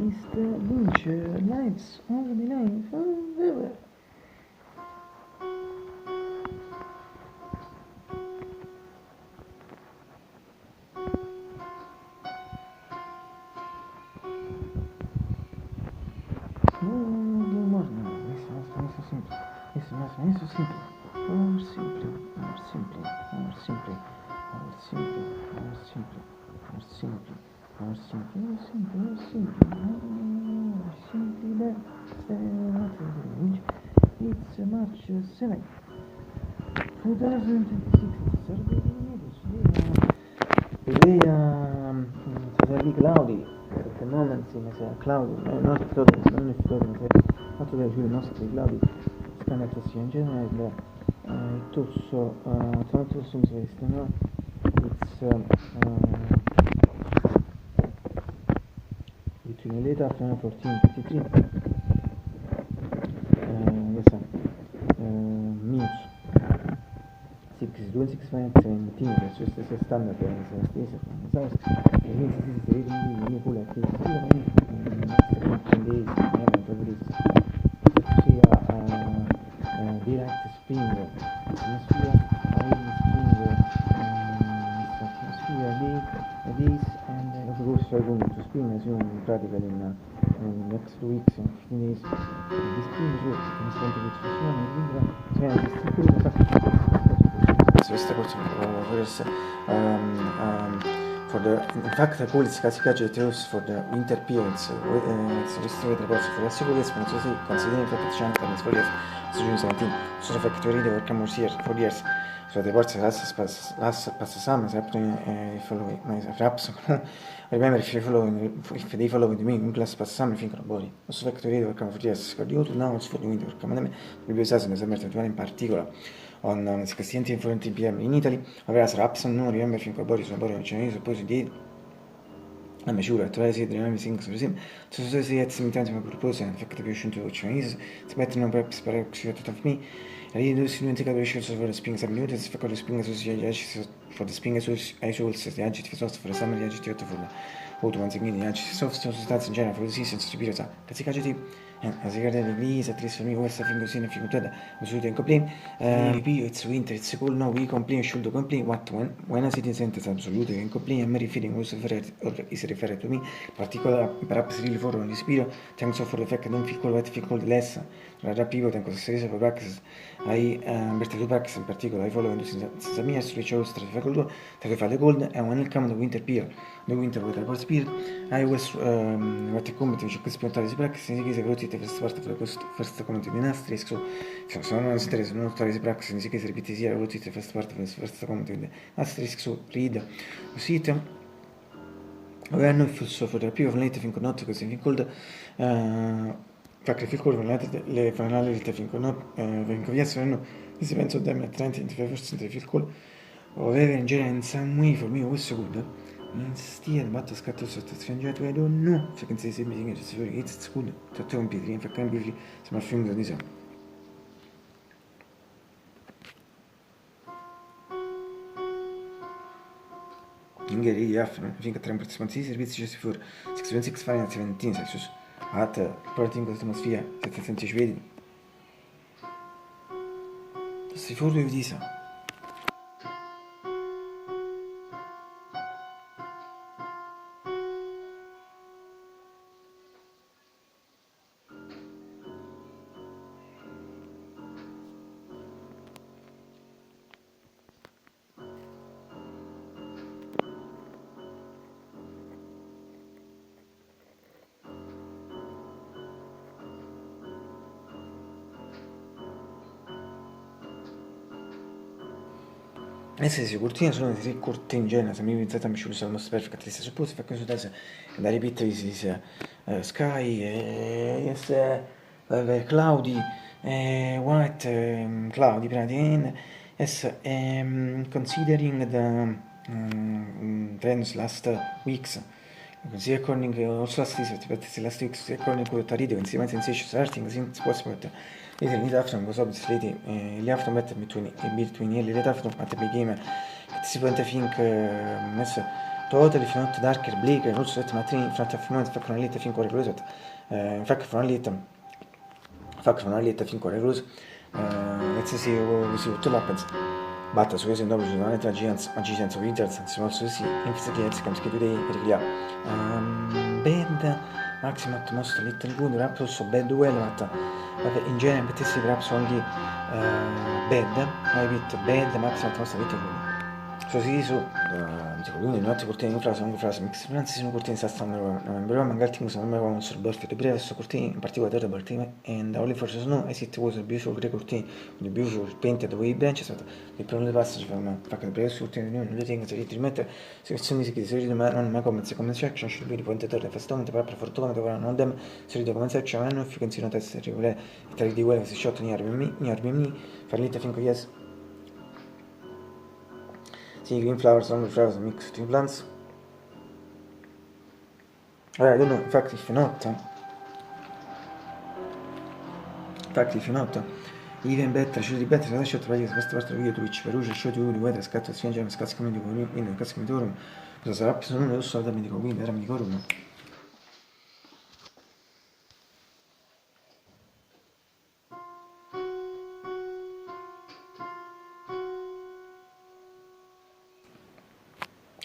Mr. Lynch, lights on the line forever. Isso simples. More simply. It's March 7, 2026. Today saturday cloudy. At the moment it's cloudy. Not cloudy, it's only cloudy. Not today, really mostly cloudy. Scanner in general. It also seems very similar. It's between late afternoon 14:53. Minus 6.265 that's just as a standard it means this is really cool activity days daylight spring atmosphere days and of course we're going to spring as you practically in next 2 weeks and 15 days the spring is what is going to be for the in fact the police gadget used for the winter periods it's restored the for the securities when it's considering the petition and for years so June 17 so the factory they work more here for years so the words last summer following perhaps remember if they follow with me in class pass summer think about it so factory they work for years for the now it's for the winter come we use as an example in particular on 16 and 14 p.m. in Italy, whereas perhaps no remember think about it, somebody Chinese supposed did. I'm sure that I said the things for him. So say at some time I propose an effective to Chinese. It's better no perhaps of me. I do see integrations for the springs and mutants for the springs for the springs I should say the adjective for the summer adjective for the once again the adjective soft in general for the seasons to be that's the adjective. As I read the at least for me, West African scene, if you could complain. It's winter, it's cold, no, we complain, should complain. What when a citizen is absolutely in complain, and Mary feeling was referred to me, particular, perhaps really for on this period, thanks for the fact I don't feel cold, what feel cold less. Rather, people thank us series of practices. I better to practice in particular, I follow since a mere switch out to the cold, to the cold, and when it comes the winter period, the winter with the spirit, I was what a committee which could spend this practice in the case of the first comment in asterisk so non interesse non tale practice in case ripeti sia la first part of the first comment in asterisk so read sit we hanno so for the più of late finco not così fincold facre fincold le finali del finco not finco via sono si penso da me 30% fincold o aveva in genere in some way for me was so good instead but scatto sostituzione I don't know so can say something it's good to un piedino fa cambio insomma film di so ingeri ja finché 3% servizi ci for 6 fare 17 so hat porting questa atmosfera 700 vedi si fuori di so se cortine sono tre corte in genere, se mi pensate mi ci sono most perfect list suppose fa questo adesso da ripetere si sky yes cloudy white cloudy praticamente yes considering the trends last weeks according also last weeks according to the radio insieme sensation starting since possible Little late afternoon was obviously the aftermath between early late afternoon at the beginning. At this point, I think totally if not darker, bleaker, and also at matrin in front of moment fakron lite fin kore grus. Fakk från lite fin kore grus. Let's see we see what happens. Batta su questo dopo ci sono altre agenze wizards, si also see investigates comes to today reglia. Bad maximum most little good rap also bad well but in general but si perhaps only bad, a bit bad maximum most little good. So si su quindi non ti cortini in frase mix finanzi sono cortini sta stanno però magari ti usa come un sorborfio di presso cortini in particolare da cortini and only for snow as it was a beautiful grey cortini the beautiful painted way branches the problem passage from fucking presso cortini non le things che ti mette sezioni che si ride ma non come section should be pointed at the first time per fortuna che non dem si ride come section and if you can see not as regolare tra di quello che si shot near me farlite finco yes. See green flowers, long flowers, mixed two plants. I don't know, in fact if not, even better, should be better, I shot by questa parte del video Twitch, Perugia, show you the weather, scatto sfiangere, scasco medico, quindi casco medico, cosa sarà più sono lo so da medico, quindi era medico room.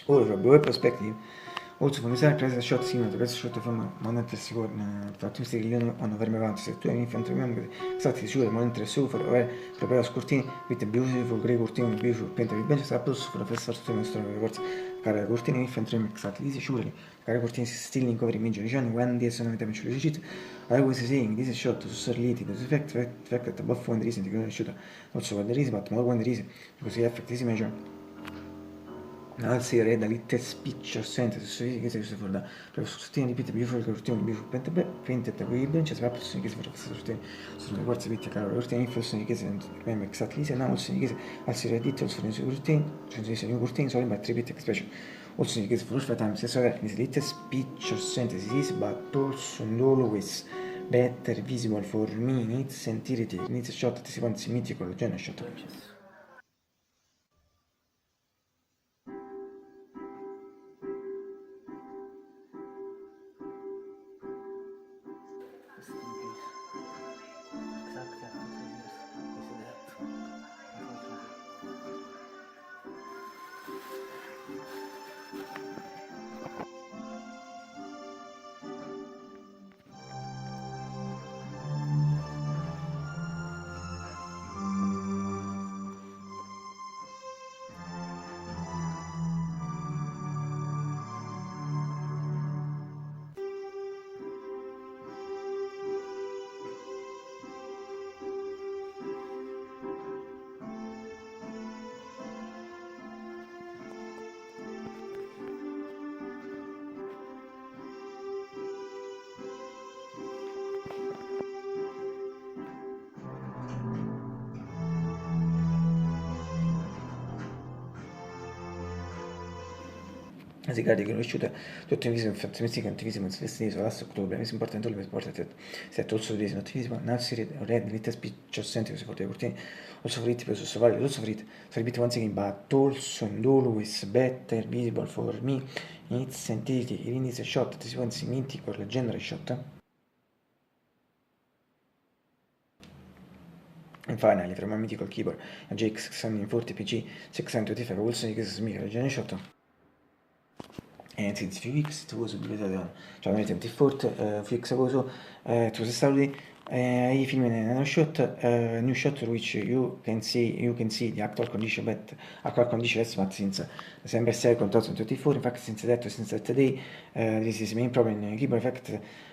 Ora, from the perspective, also from the side, press a shot similar to press a shot from one that is sicuro, fatto che gli hanno fermo avanti, se tu hai infantry member, stati sicuro, ma non interessa for prepare cortini, with a beautiful grey curtain, beautiful painted with benches, apples for the first start to nostro records, care cortini, infantry mix at least, surely, care cortini still in cover image, when the sono damage legit, I was saying, this is shot to surlity, the fact that above one reason to shoot, also what there is, but more when there is, because the effect is measure. Alzi red litte spiccio assente se si chiede se forda per sostenere ripete beautiful cortini beautiful painted with benches per persone che si fa sostenere sono quarzi bitti caro cortini persone che si remember exactly se now si chiede alzi red details for the cortini cioè se new cortini sono in tripit expression also si chiede for first time se so is litte spiccio assente si dice but also always better visible for me needs sentire needs shot si quanti mythical genere shot. Si carica conosciuta tutto in viso infatti antivismo stesso last ottobre è importante per portare se also reason attivismo nassi red little speech assente si porta cortini also for it per survival also for it repeat once again but also and always better visible for me it's entity in this shot si può insigniti con la general shot and finally from a mythical keyboard a JX 640 PC 625 also di questo smica la general shot. And since few weeks it was cioè veramente tempi forte fix cosa to study I film in a new shot which you can see the actual condition but since December 2nd 2024 in fact since that day this is the main problem in keyboard effect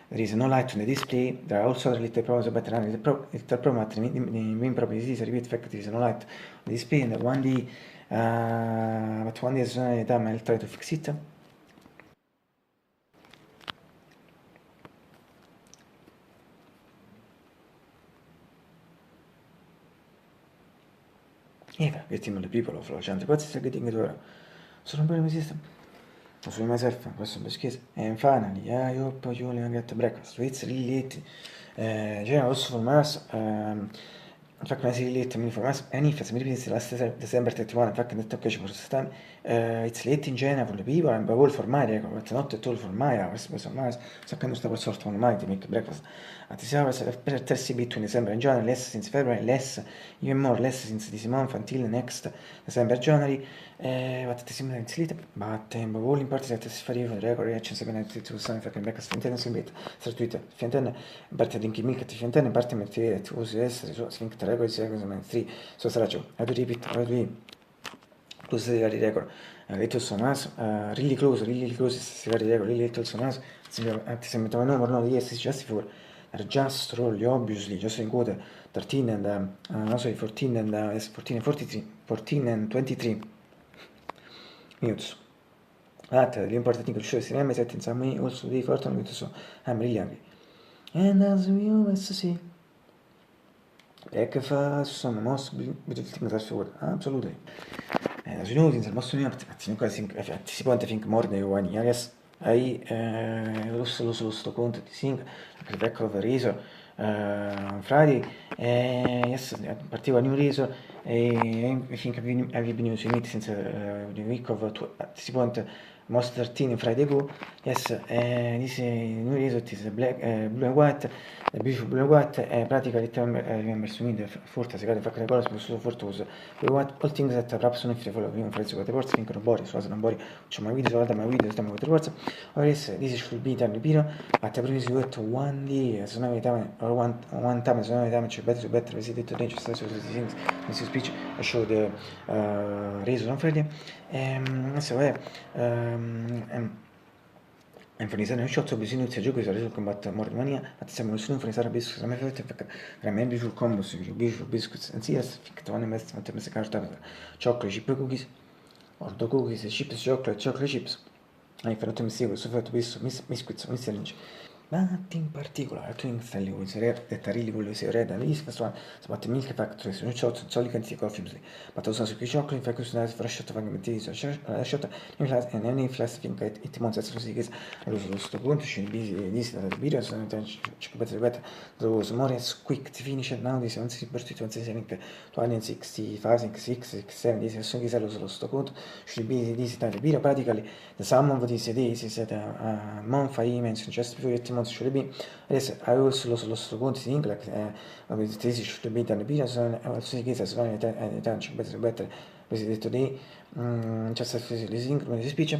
there is no light on the display there are also other little problems but the problem at the main problem is this repeat fact there is no light on the display and one day but one day as time I'll try to fix it. Eva, getting the people of Los Angeles are getting it over. So don't blame my system. So myself, questo è schifo. And finally, I hope you will get breakfast. It's really late. Also for us, فاكر ناسي ليت من informatie en niet van de laatste december 31 فاكر net ook eens voor staan iets late in Genova voor de Bible en bewool voor mij ecco het not tool voor mij was maar so kan sta quel soort van mij die make breakfast at is hours per tersi between December and January less since February less even more less since this month until next December January wat het is in het late but bewool in parte dat is voor je record reaction se ben het to zijn fucking breakfast finten sin bit certuite finten parte din chimica ti finten parte metti tu uses so finta record se cosa men 3 so sarà ciò ad repeat ad close the record little sonas really close si vede record really little sonas se mettono numero no yes it's just for just roll obviously just in code 13 and no sorry 14 and 14 and 43 14 and 23 minutes l'important thing show is remember that in some way also the 14 minutes so I'm really angry and as we always see ecco fa sono most beautiful things for absolutely as you know in the most new si può think more than one years ai lo sto conto di sing che back of reso on Friday yes partiva new reso I think I've been using it since the week of si può most 13 Friday ago yes this new reso it is black blue and white beautiful blue and white practically remember to me the forte se cade fa le cose sono fortuose blue and white all things that perhaps non if follow me friends with the words think body so as an body c'è my video so my video stiamo with the words or this should be done biro at the previous word one day so now time or one time so now time c'è better visit it today just as things in this speech I show the reason on Friday so en fornisare un shot bisogna iniziare a giocare sul combattere Mormania attenziamo nessuno fornisare biscuits ma fate veramente sul combo su biscuits and yes think to one invest on the carta chocolate chip cookies or the cookies chips chocolate chips hai fatto mi seguo so fatto biscuits mi challenge but in particolare tu installi con serie dettagli con le serie da lì so but milk factory so shot solid quantity coffee but also su chocolate in fact so fresh shot vanno metti so shot in class and any flash think it months so si che lo sto punto ci di da video so ci potrebbe those more quick to finish now this on si per tutto si anche 65 6 7 this so che lo sto punto should be this da video practically the sum of these days is at a month I mentioned just before it should be adesso I also lo sto conto in English this should be done video so also che so tanto better così detto di just as listening come si speech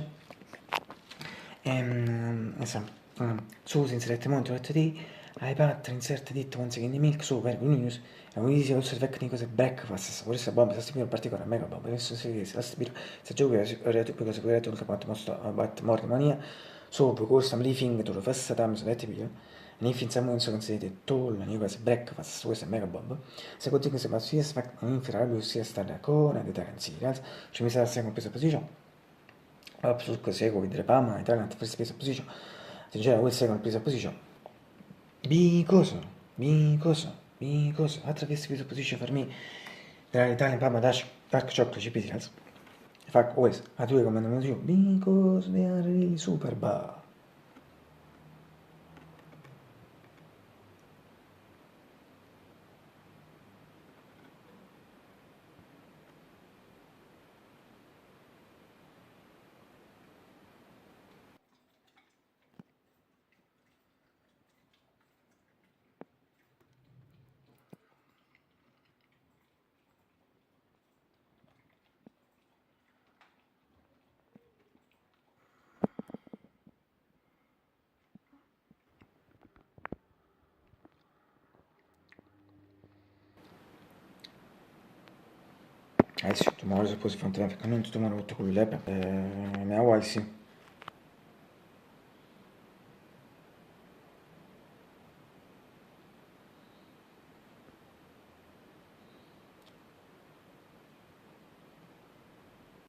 so insert molto detto di I pattern insert dit once again in milk so very news and we use also tecnico breakfast por essa bomba sta in particolare mega bomba adesso si sta spiro se gioco è cosa che tutto quanto mostro about morning mania so because I'm living to the first time so that video and if in someone so consider toll and you guys breakfast so è mega bomba se continua se ma si è in ferrario si è stata con e da canzone ci mi sa sempre questa posizione absolut così con vedere pama Italian first place position se già will second place position because attraverso questa position per me dall'Italian pama dash dark chocolate chip cereals in fact always a due comandamenti because they are really super bar. Adesso tomorrow suppose from traffic non tomorrow to quello lab ma why sì